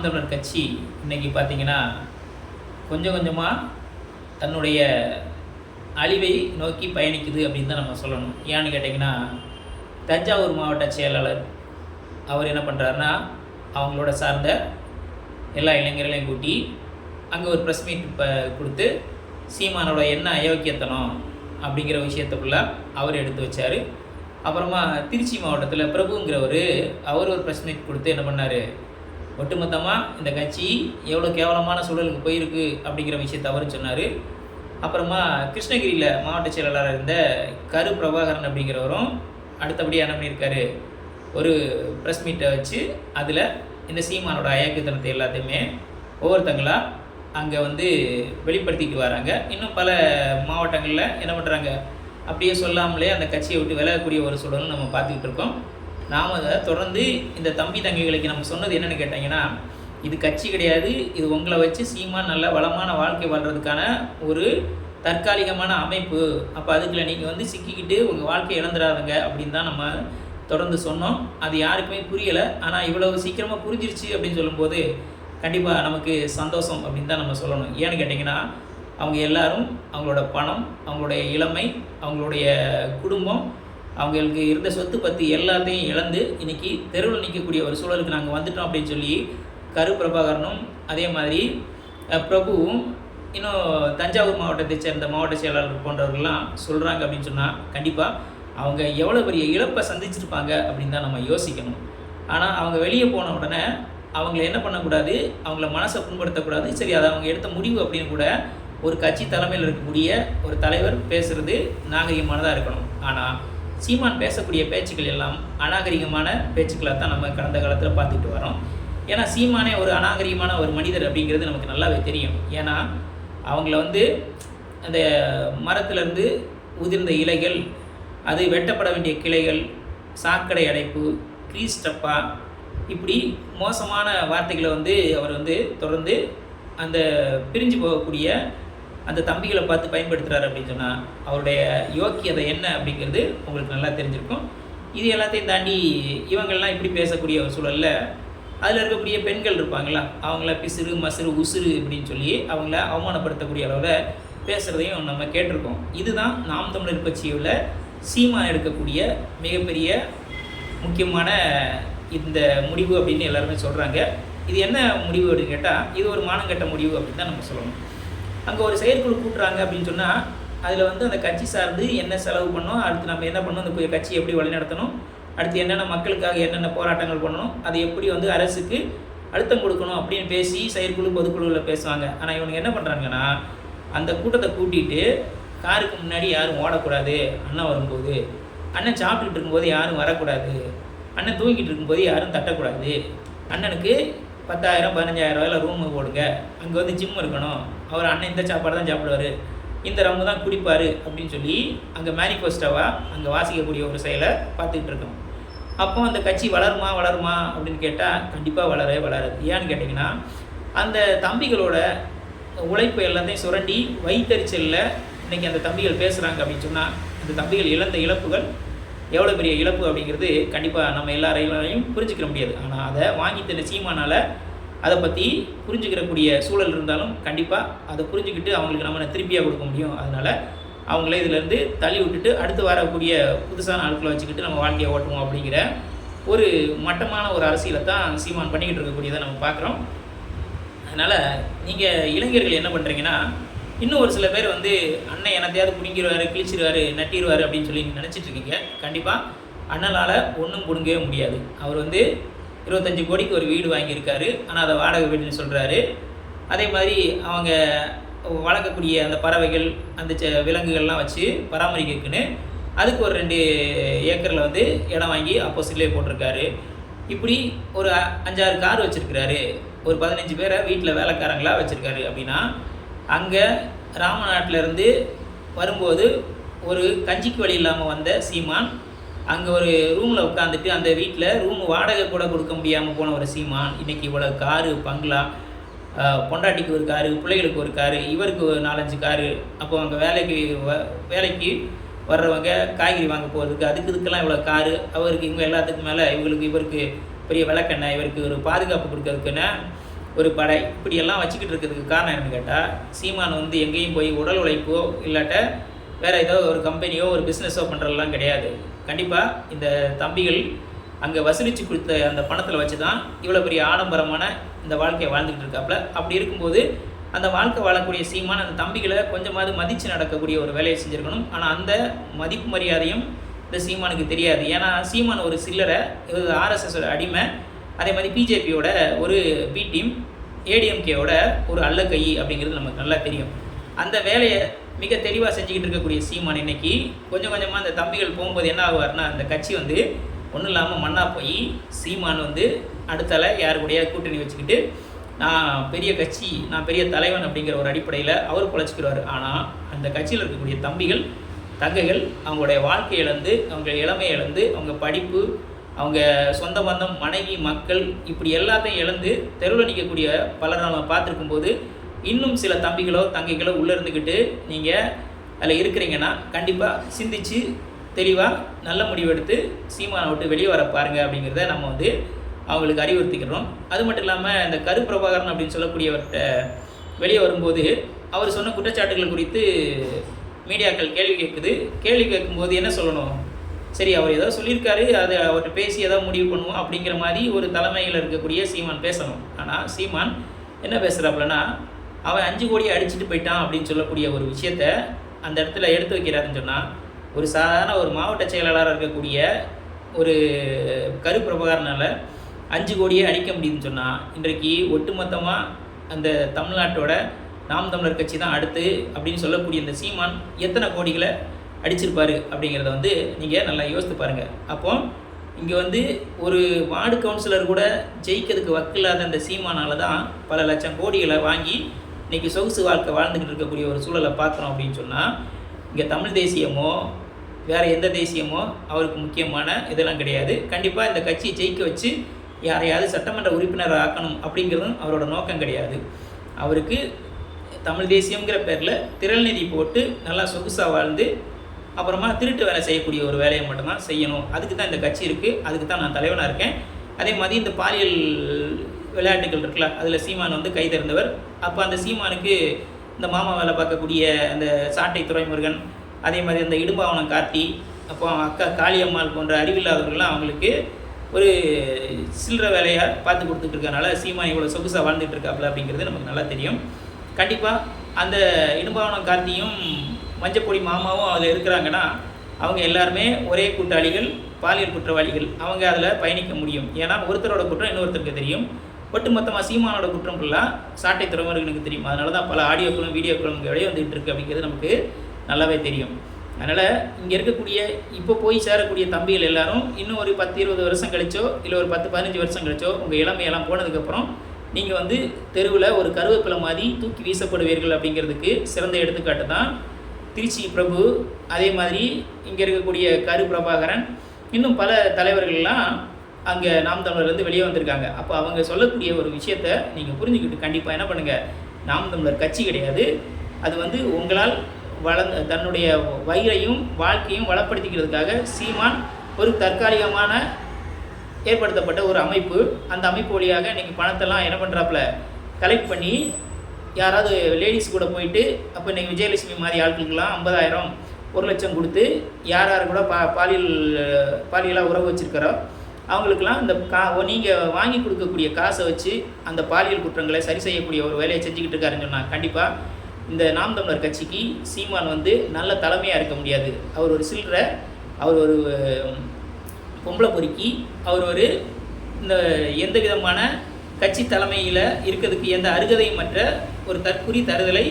தமிழர் கட்சி இன்றைக்கி பார்த்திங்கன்னா கொஞ்சம் கொஞ்சமாக தன்னுடைய அழிவை நோக்கி பயணிக்குது அப்படின்னு தான் நம்ம சொல்லணும். ஏன்னு கேட்டிங்கன்னா, தஞ்சாவூர் மாவட்ட செயலாளர் அவர் என்ன பண்ணுறாருன்னா, அவங்களோட சார்ந்த எல்லா இளைஞர்களையும் கூட்டி அங்கே ஒரு ப்ரெஸ் மீட் கொடுத்து சீமானோட என்ன அயோக்கியத்தனம் அப்படிங்கிற விஷயத்துக்குள்ள அவர் எடுத்து வச்சார். அப்புறமா திருச்சி மாவட்டத்தில் பிரபுங்கிறவர் அவர் ஒரு ப்ரெஸ் மீட் கொடுத்து என்ன பண்ணார், ஒட்டுமொத்தமாக இந்த கட்சி எவ்வளோ கேவலமான சூழலுக்கு போயிருக்கு அப்படிங்கிற விஷயத்தை அவர் சொன்னார். அப்புறமா கிருஷ்ணகிரியில் மாவட்ட செயலாளராக இருந்த கரு பிரபாகரன் அப்படிங்கிறவரும் அடுத்தபடியாக என்ன பண்ணியிருக்காரு, ஒரு ப்ரெஸ் மீட்டை வச்சு அதில் இந்த சீமானோட அயோக்கியத்தனத்தை எல்லாத்தையுமே ஒவ்வொருத்தங்களாக அங்கே வெளிப்படுத்திட்டு வராங்க. இன்னும் பல மாவட்டங்களில் என்ன பண்ணுறாங்க, அப்படியே சொல்லாமலே அந்த கட்சியை விட்டு விலகக்கூடிய ஒரு சூழலும் நம்ம பார்த்துக்கிட்டு இருக்கோம். நாம் அதை தொடர்ந்து இந்த தம்பி தங்கைகளுக்கு நம்ம சொன்னது என்னென்னு கேட்டிங்கன்னா, இது கட்சி கிடையாது, இது உங்களை வச்சு சீமான் நல்ல வளமான வாழ்க்கை வாழ்கிறதுக்கான ஒரு தற்காலிகமான அமைப்பு. அப்போ அதுக்குள்ள நீங்கள் சிக்கிக்கிட்டு உங்கள் வாழ்க்கையை இழந்துடாதுங்க அப்படின்னு தான் நம்ம தொடர்ந்து சொன்னோம். அது யாருக்குமே புரியலை. ஆனால் இவ்வளவு சீக்கிரமாக புரிஞ்சிருச்சு அப்படின்னு சொல்லும்போது கண்டிப்பாக நமக்கு சந்தோஷம் அப்படின்னு தான் நம்ம சொல்லணும். ஏன்னு கேட்டிங்கன்னா, அவங்க எல்லாரும் அவங்களோட பணம், அவங்களுடைய இளமை, அவங்களுடைய குடும்பம், அவங்களுக்கு இருந்த சொத்து பற்றி எல்லாத்தையும் இழந்து இன்றைக்கி தெருவில் நிற்கக்கூடிய ஒரு சூழலுக்கு நாங்கள் வந்துட்டோம் அப்படின்னு சொல்லி கரு பிரபாகரனும் அதே மாதிரி பிரபுவும் இன்னும் தஞ்சாவூர் மாவட்டத்தை சேர்ந்த மாவட்ட செயலாளர் போன்றவர்கள்லாம் சொல்கிறாங்க அப்படின்னு சொன்னால் கண்டிப்பாக அவங்க எவ்வளோ பெரிய இழப்பை சந்திச்சிருப்பாங்க அப்படின்னு தான் நம்ம யோசிக்கணும். ஆனால் அவங்க வெளியே போன உடனே அவங்கள என்ன பண்ணக்கூடாது, அவங்கள மனசை புண்படுத்தக்கூடாது. சரி, அதை அவங்க எடுத்த முடிவு அப்படின்னு கூட ஒரு கட்சி தலைமையில் இருக்கக்கூடிய ஒரு தலைவர் பேசுகிறது நாகரிகமானதாக இருக்கணும். ஆனால் சீமான் பேசக்கூடிய பேச்சுக்கள் எல்லாம் அநாகரிகமான பேச்சுக்களாக தான் நம்ம கடந்த காலத்தில் பார்த்துட்டு வரோம். ஏன்னா சீமானே ஒரு அநாகரிகமான ஒரு மனிதர் அப்படிங்கிறது நமக்கு நல்லாவே தெரியும். ஏன்னா அவங்கள அந்த மரத்துலேருந்து உதிர்ந்த இலைகள், அது வெட்டப்பட வேண்டிய கிளைகள், சாக்கடை அடைப்பு, கிரீஸ்டப்பா, இப்படி மோசமான வார்த்தைகளை அவர் தொடர்ந்து அந்த பிரிஞ்சு போகக்கூடிய அந்த தம்பிகளை பார்த்து பயன்படுத்துகிறார் அப்படின்னு சொன்னால் அவருடைய யோக்கியதை என்ன அப்படிங்கிறது உங்களுக்கு நல்லா தெரிஞ்சிருக்கும். இது எல்லாத்தையும் தாண்டி இவங்கள்லாம் இப்படி பேசக்கூடிய ஒரு சூழலில் அதில் இருக்கக்கூடிய பெண்கள் இருப்பாங்களா, அவங்கள பிசுறு மசுறு உசுறு அப்படின்னு சொல்லி அவங்கள அவமானப்படுத்தக்கூடிய அளவில் பேசுகிறதையும் நம்ம கேட்டிருக்கோம். இதுதான் நாம் தமிழர் கட்சியில் சீமான் எடுக்கக்கூடிய மிகப்பெரிய முக்கியமான இந்த முடிவு அப்படின்னு எல்லாருமே சொல்கிறாங்க. இது என்ன முடிவு அப்படின்னு கேட்டால், இது ஒரு மானங்கட்ட முடிவு அப்படின்னு தான் நம்ம சொல்லணும். அங்கே ஒரு செயற்குழு கூட்டுறாங்க அப்படின்னு சொன்னால் அதில் அந்த கட்சி சார்ந்து என்ன செலவு பண்ணணும், அடுத்து நம்ம என்ன பண்ணணும், அந்த கட்சியை எப்படி வழிநடத்தணும், அடுத்து என்னென்ன மக்களுக்காக என்னென்ன போராட்டங்கள் பண்ணணும், அது எப்படி அரசுக்கு அழுத்தம் கொடுக்கணும் அப்படின்னு பேசி செயற்குழு பொதுக்குழுவில் பேசுவாங்க. ஆனால் இவனுக்கு என்ன பண்ணுறாங்கன்னா, அந்த கூட்டத்தை கூட்டிகிட்டு காருக்கு முன்னாடி யாரும் ஓடக்கூடாது, அண்ணன் வரும்போது, அண்ணன் சாப்பிட்டுட்டு இருக்கும்போது யாரும் வரக்கூடாது, அண்ணன் தூங்கிட்டு இருக்கும்போது யாரும் தட்டக்கூடாது, அண்ணனுக்கு 10,000 15,000 ரூபாயில் ரூமு போடுங்க, அங்கே ஜிம் இருக்கணும், அவர் அண்ணன் இந்த சாப்பாடு தான் சாப்பிடுவார், இந்த ரம்மு தான் குடிப்பார் அப்படின்னு சொல்லி அங்கே மேனிஃபெஸ்டோவாக அங்கே வாசிக்கக்கூடிய ஒரு செயலை பார்த்துக்கிட்டு இருக்கோம். அப்போ அந்த கட்சி வளருமா அப்படின்னு கேட்டால் கண்டிப்பாக வளரவே வளராது. ஏன்னு கேட்டிங்கன்னா, அந்த தம்பிகளோட உழைப்பு எல்லாத்தையும் சுரண்டி வைத்தறிச்சலில் இன்றைக்கி அந்த தம்பிகள் பேசுகிறாங்க அப்படின்னு சொன்னால் அந்த தம்பிகள் இழந்த இழப்புகள் எவ்வளோ பெரிய இழப்பு அப்படிங்கிறது கண்டிப்பாக நம்ம எல்லாரையும் புரிஞ்சுக்கிற முடியாது. ஆனால் அதை வாங்கி தந்த சீமானால் அதை பற்றி புரிஞ்சுக்கிறக்கூடிய சூழல் இருந்தாலும் கண்டிப்பாக அதை புரிஞ்சுக்கிட்டு அவங்களுக்கு நம்ம திருப்பியாக கொடுக்க முடியும். அதனால் அவங்களே இதிலேருந்து தள்ளி விட்டுட்டு அடுத்து வரக்கூடிய புதுசான ஆட்களை வச்சுக்கிட்டு நம்ம வாழ்க்கையை ஓட்டுவோம் அப்படிங்கிற ஒரு மட்டமான ஒரு அரசியலை தான் சீமான் பண்ணிக்கிட்டு இருக்கக்கூடியதை நம்ம பார்க்குறோம். அதனால் நீங்கள் இளைஞர்கள் என்ன பண்ணுறீங்கன்னா, இன்னும் ஒரு சில பேர் அண்ணன் என்னத்தையாவது பிடிங்கிடுவார், கிழிச்சிடுவார், நட்டிடுவார் அப்படின்னு சொல்லி நினச்சிட்டு இருக்கீங்க. கண்டிப்பாக அண்ணனால் ஒன்றும் பிடுங்கவே முடியாது. அவர் 25 கோடிக்கு ஒரு வீடு வாங்கியிருக்காரு, ஆனால் அதை வாடகை வீடுன்னு சொல்கிறாரு. அதே மாதிரி அவங்க வளர்க்கக்கூடிய அந்த பறவைகள், அந்த விலங்குகள்லாம் வச்சு பராமரிக்கிறதுக்குன்னு அதுக்கு ஒரு 2 ஏக்கரில் இடம் வாங்கி ஆப்போசிட்லேயே போட்டிருக்காரு. இப்படி ஒரு 5-6 கார் வச்சுருக்கிறாரு, ஒரு 15 பேரை வீட்டில் வேலைக்காரங்களாக வச்சுருக்காரு. அப்படின்னா அங்கே ராமநாட்டிலேருந்து வரும்போது ஒரு கஞ்சிக்கு வழி இல்லாமல் வந்த சீமான் அங்கே ஒரு ரூமில் உட்காந்துட்டு அந்த வீட்டில் ரூமு வாடகை கூட கொடுக்க முடியாமல் போன ஒரு சீமான் இன்றைக்கி இவ்வளோ காரு பங்களா, பொண்டாட்டிக்கு ஒரு காரு, பிள்ளைகளுக்கு ஒரு காரு, இவருக்கு ஒரு 4-5 காரு. அப்போ அங்கே வேலைக்கு வர்றவங்க காய்கறி வாங்க போகிறதுக்கு இதுக்கெல்லாம் இவ்வளோ காரு, அவருக்கு இவங்க எல்லாத்துக்கும் மேலே இவருக்கு பெரிய விளக்கெண்ணெய், இவருக்கு ஒரு பாதுகாப்பு கொடுக்கறதுக்குன்னு ஒரு படை இப்படியெல்லாம் வச்சுக்கிட்டு இருக்கிறதுக்கு காரணம் என்னென்னு கேட்டால், சீமான் வந்து எங்கேயும் போய் உடல் உழைப்போ இல்லாட்ட வேறு ஏதோ ஒரு கம்பெனியோ ஒரு பிஸ்னஸோ பண்ணுறதுலாம் கிடையாது. கண்டிப்பாக இந்த தம்பிகள் அங்கே வசூலித்து கொடுத்த அந்த பணத்தில் வச்சு தான் இவ்வளோ பெரிய ஆடம்பரமான இந்த வாழ்க்கையை வாழ்ந்துக்கிட்டு இருக்காப்புல. அப்படி இருக்கும்போது அந்த வாழ்க்கை வாழக்கூடிய சீமான் அந்த தம்பிகளை கொஞ்சமாவது மதித்து நடக்கக்கூடிய ஒரு வேலையை செஞ்சுருக்கணும். ஆனால் அந்த மதிப்பு மரியாதையும் இந்த சீமானுக்கு தெரியாது. ஏன்னா சீமான் ஒரு சில்லறை, இது ஆர்எஸ்எஸோட அடிமை, அதே மாதிரி பிஜேபியோட ஒரு பி டீம், ஏடிஎம்கேவோட ஒரு அல்லக்கை அப்படிங்கிறது நமக்கு நல்லா தெரியும். அந்த வேலையை மிக தெளிவாக செஞ்சுக்கிட்டு இருக்கக்கூடிய சீமான் இன்னைக்கு கொஞ்சம் கொஞ்சமாக அந்த தம்பிகள் போகும்போது என்ன ஆகுவார்னா, அந்த கட்சி வந்து ஒன்றும் இல்லாமல் மண்ணாக போய் சீமான் வந்து அடுத்தால யாரு கூடயா கூட்டணி வச்சுக்கிட்டு நான் பெரிய கட்சி, நான் பெரிய தலைவன் அப்படிங்கிற ஒரு அடிப்படையில் அவர் குலைச்சிக்கிறாரு. ஆனால் அந்த கட்சியில் இருக்கக்கூடிய தம்பிகள் தங்கைகள் அவங்களுடைய வாழ்க்கை இழந்து, அவங்க இளமை இழந்து, அவங்க படிப்பு, அவங்க சொந்த பந்தம், மனைவி, மக்கள் இப்படி எல்லாத்தையும் இழந்து தெருவில் நிற்கக்கூடிய பலரை நம்ம பார்த்துருக்கும்போது இன்னும் சில தம்பிகளோ தங்கைகளோ உள்ளே இருந்துக்கிட்டு நீங்கள் அதில் இருக்கிறீங்கன்னா கண்டிப்பாக சிந்தித்து தெளிவாக நல்ல முடிவெடுத்து சீமானை விட்டு வெளியே வர பாருங்கள் அப்படிங்கிறத நம்ம வந்து அவங்களுக்கு அறிவுறுத்திக்கிறோம். அது மட்டும் இல்லாமல் இந்த கரு பிரபாகரன் அப்படின்னு சொல்லக்கூடியவர்கிட்ட வெளியே வரும்போது அவர் சொன்ன குற்றச்சாட்டுகள் குறித்து மீடியாக்கள் கேள்வி கேட்குது. கேள்வி கேட்கும்போது என்ன சொல்லணும், சரி அவர் ஏதோ சொல்லியிருக்காரு, அதை அவர்கிட்ட பேசி ஏதோ முடிவு பண்ணுவோம் அப்படிங்கிற மாதிரி ஒரு தலைமையில் இருக்கக்கூடிய சீமான் பேசணும். ஆனால் சீமான் என்ன பேசுகிறாப்புலன்னா, அவன் 5 கோடியை அடிச்சுட்டு போயிட்டான் அப்படின்னு சொல்லக்கூடிய ஒரு விஷயத்த அந்த இடத்துல எடுத்து வைக்கிறாருன்னு சொன்னால், ஒரு சாதாரண ஒரு மாவட்ட செயலாளராக இருக்கக்கூடிய ஒரு கரு பிரபாகரனால் 5 கோடியே அடிக்க முடியுதுன்னு சொன்னால், இன்றைக்கு ஒட்டுமொத்தமாக அந்த தமிழ்நாட்டோட நாம் தமிழர் கட்சி தான் அடுத்து அப்படின்னு சொல்லக்கூடிய இந்த சீமான் எத்தனை கோடிகளை அடிச்சிருப்பார் அப்படிங்கிறத வந்து நீங்கள் நல்லா யோசித்து பாருங்கள். அப்போது இங்கே வந்து ஒரு வார்டு கவுன்சிலர் கூட ஜெயிக்கிறதுக்கு வக்கில்லாத அந்த சீமானால் தான் பல லட்சம் கோடிகளை வாங்கி இன்றைக்கி சொகுசு வாழ்க்கை வாழ்ந்துக்கிட்டு இருக்கக்கூடிய ஒரு சூழலை பார்க்குறோம் அப்படின்னு சொன்னால், இங்கே தமிழ் தேசியமோ வேறு எந்த தேசியமோ அவருக்கு முக்கியமான இதெல்லாம் கிடையாது. கண்டிப்பாக இந்த கட்சியை ஜெயிக்க வச்சு யாரையாவது சட்டமன்ற உறுப்பினர் ஆக்கணும் அப்படிங்கிறதும் அவரோட நோக்கம் கிடையாது. அவருக்கு தமிழ் தேசியங்கிற பேரில் திரள் நிதி போட்டு நல்லா சொகுசாக வாழ்ந்து அப்புறமா திருட்டு வேலை செய்யக்கூடிய ஒரு வேலையை மட்டும்தான் செய்யணும். அதுக்கு தான் இந்த கட்சி இருக்குது, அதுக்கு தான் நான் தலைவனாக இருக்கேன். அதே மாதிரி இந்த பாலியல் விளையாட்டுகள் இருக்குல்ல, அதில் சீமான் வந்து கைதேர்ந்தவர். அப்போ அந்த சீமானுக்கு இந்த மாமா வேலை பார்க்கக்கூடிய அந்த சாட்டை துரைமுருகன், அதே மாதிரி அந்த இடும்பாவனம் கார்த்தி, அப்போ அக்கா காளியம்மாள் போன்ற அறிவில்லாதவர்கள்லாம் அவங்களுக்கு ஒரு சில்லற வேலையாக பார்த்து கொடுத்துட்டு இருக்கனால சீமான் இவ்வளோ சொகுசாக வாழ்ந்துட்டு இருக்காப்புல அப்படிங்கிறது நமக்கு நல்லா தெரியும். கண்டிப்பாக அந்த இடும்பாவனம் கார்த்தியும் மஞ்சப்பொடி மாமாவும் அதில் இருக்கிறாங்கன்னா அவங்க எல்லாருமே ஒரே கூட்டாளிகள், பாலியல் குற்றவாளிகள். அவங்க அதில் பயணிக்க முடியும். ஏன்னா ஒருத்தரோட குற்றம் இன்னொருத்தருக்கு தெரியும். ஒட்டுமொத்தமாக சீமானோட குற்றம் ஃபுல்லாக சாட்டை துறைமுருகனுக்கு தெரியும். அதனால தான் பல ஆடியோக்களும் வீடியோக்களும் இங்கே வெளியே வந்துகிட்டு இருக்குது அப்படிங்கிறது நமக்கு நல்லாவே தெரியும். அதனால் இங்கே இருக்கக்கூடிய இப்போ போய் சேரக்கூடிய தம்பிகள் எல்லாரும் இன்னும் ஒரு 10-20 வருஷம் கழிச்சோ இல்லை ஒரு 10-15 வருஷம் கழிச்சோ உங்கள் இளமையெல்லாம் போனதுக்கப்புறம் நீங்கள் வந்து தெருவில் ஒரு கருவேப்பிலை மாதிரி தூக்கி வீசப்படுவீர்கள் அப்படிங்கிறதுக்கு சிறந்த எடுத்துக்காட்டு தான் திருச்சி பிரபு. அதே மாதிரி இங்கே இருக்கக்கூடிய கரு பிரபாகரன், இன்னும் பல தலைவர்கள்லாம் அங்கே நாம் தமிழர்லேருந்து வெளியே வந்திருக்காங்க. அப்போ அவங்க சொல்லக்கூடிய ஒரு விஷயத்தை நீங்கள் புரிஞ்சுக்கிட்டு கண்டிப்பாக என்ன பண்ணுங்கள், நாம் தமிழர் கட்சி கிடையாது, அது வந்து உங்களால் தன்னுடைய வயிறையும் வாழ்க்கையும் வளப்படுத்திக்கிறதுக்காக சீமான் ஒரு தற்காலிகமான ஏற்படுத்தப்பட்ட ஒரு அமைப்பு. அந்த அமைப்பு வழியாக இன்றைக்கி பணத்தெல்லாம் என்ன பண்ணுறாப்புல கலெக்ட் பண்ணி யாராவது லேடிஸ் கூட போயிட்டு, அப்போ இன்றைக்கி விஜயலட்சுமி மாதிரி ஆட்களுக்கெல்லாம் 50,000 1 லட்சம் கொடுத்து யார் யார் கூட பாலியலாக உறவு வச்சுருக்கிறோ அவங்களுக்கெல்லாம் இந்த நீங்கள் வாங்கி கொடுக்கக்கூடிய காசை வச்சு அந்த பாலியல் குற்றங்களை சரி செய்யக்கூடிய ஒரு வேலையை செஞ்சுக்கிட்டு இருக்காருன்னு சொன்னால் கண்டிப்பாக இந்த நாம் தமிழர் கட்சிக்கு சீமான் வந்து நல்ல தலைமையாக இருக்க முடியாது. அவர் ஒரு சில்லறை, அவர் ஒரு பொம்பளை பொறுக்கி, அவர் ஒரு இந்த எந்த விதமான கட்சி தலைமையில் இருக்கிறதுக்கு எந்த அருகதையும் மற்ற ஒரு தற்குறி தருதலை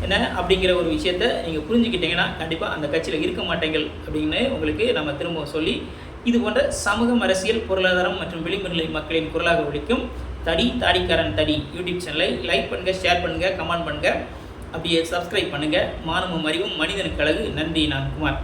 என்ன அப்படிங்கிற ஒரு விஷயத்தை நீங்கள் புரிஞ்சுக்கிட்டீங்கன்னா கண்டிப்பாக அந்த கட்சியில் இருக்க மாட்டீங்கள் அப்படின்னு உங்களுக்கு நம்ம திரும்ப சொல்லி, இது போன்ற சமூகம், அரசியல், பொருளாதாரம் மற்றும் விளிம்புநிலை மக்களின் குரலாக ஒழிக்கும் தாடிக்காரன் தடி யூடியூப் சேனலை லைக் பண்ணுங்கள், ஷேர் பண்ணுங்கள், கமெண்ட் பண்ணுங்கள், அப்படியே சப்ஸ்கிரைப் பண்ணுங்கள். மானமும் அறிவும் மனிதனுக்கு அழகு. நன்றி. நான் குமார்.